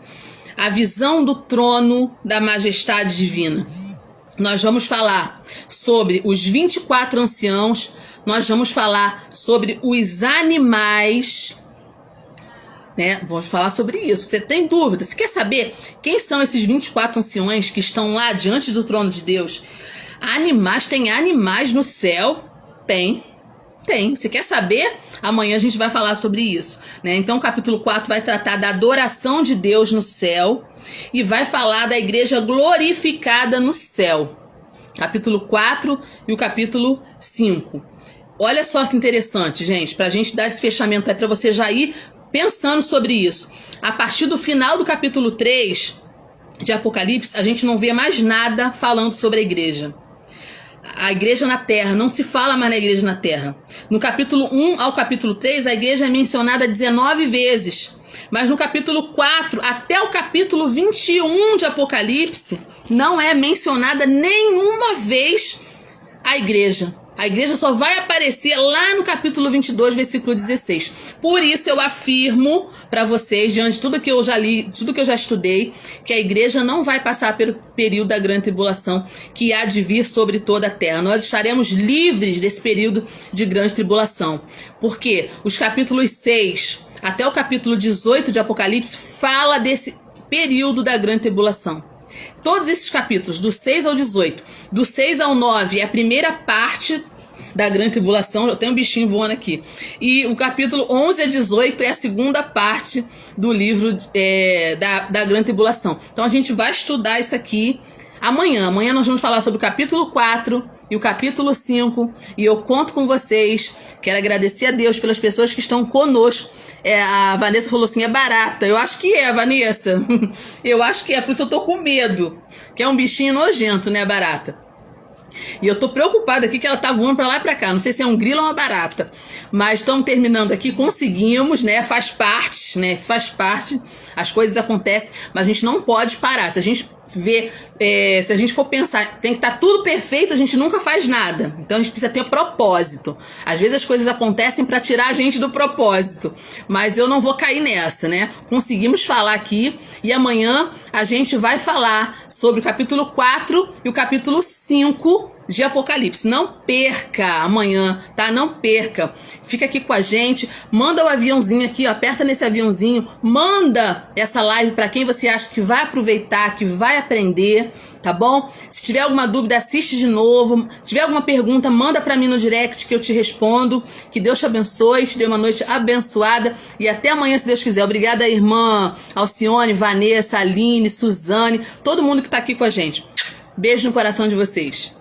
a visão do trono da majestade divina. Nós vamos falar sobre os 24 anciãos, nós vamos falar sobre os animais, né? Vamos falar sobre isso. Você tem dúvida? Você quer saber quem são esses 24 anciões que estão lá diante do trono de Deus? Animais, tem animais no céu? Tem. Você quer saber? Amanhã a gente vai falar sobre isso, né? Então o capítulo 4 vai tratar da adoração de Deus no céu e vai falar da igreja glorificada no céu. Capítulo 4 e o capítulo 5. Olha só que interessante, gente, pra gente dar esse fechamento aí, pra você já ir pensando sobre isso. A partir do final do capítulo 3 de Apocalipse, a gente não vê mais nada falando sobre a igreja. A igreja na terra, não se fala mais na igreja na terra. No capítulo 1 ao capítulo 3, a igreja é mencionada 19 vezes. Mas no capítulo 4 até o capítulo 21 de Apocalipse, não é mencionada nenhuma vez a igreja. A igreja só vai aparecer lá no capítulo 22, versículo 16. Por isso eu afirmo para vocês, diante de tudo que eu já li, tudo que eu já estudei, que a igreja não vai passar pelo período da grande tribulação que há de vir sobre toda a terra. Nós estaremos livres desse período de grande tribulação. Porque os capítulos 6 até o capítulo 18 de Apocalipse fala desse período da grande tribulação. Todos esses capítulos, do 6 ao 18, do 6 ao 9 é a primeira parte da grande tribulação. Eu tenho um bichinho voando aqui. E o capítulo 11 a 18 é a segunda parte do livro da grande tribulação. Então a gente vai estudar isso aqui amanhã. Amanhã nós vamos falar sobre o capítulo 4 e o capítulo 5. E eu conto com vocês. Quero agradecer a Deus pelas pessoas que estão conosco. A Vanessa falou assim, é barata. Eu acho que é, Vanessa. Eu acho que é, por isso eu tô com medo. Que é um bichinho nojento, né, barata? E eu tô preocupada aqui que ela tá voando pra lá e pra cá. Não sei se é um grilo ou uma barata. Mas estamos terminando aqui, conseguimos, né? Faz parte, né? Isso faz parte. As coisas acontecem, mas a gente não pode parar. Se a gente ver, se a gente for pensar, tem que estar tudo perfeito, a gente nunca faz nada. Então a gente precisa ter um propósito. Às vezes as coisas acontecem para tirar a gente do propósito, mas eu não vou cair nessa, né? Conseguimos falar aqui e amanhã a gente vai falar sobre o capítulo 4 e o capítulo 5 de Apocalipse. Não perca amanhã, tá? Não perca. Fica aqui com a gente, manda o aviãozinho aqui, ó, aperta nesse aviãozinho, manda essa live para quem você acha que vai aproveitar, que vai aprender, tá bom? Se tiver alguma dúvida, assiste de novo. Se tiver alguma pergunta, manda para mim no direct que eu te respondo. Que Deus te abençoe, te dê uma noite abençoada e até amanhã, se Deus quiser. Obrigada, irmã Alcione, Vanessa, Aline, Suzane, todo mundo que tá aqui com a gente. Beijo no coração de vocês.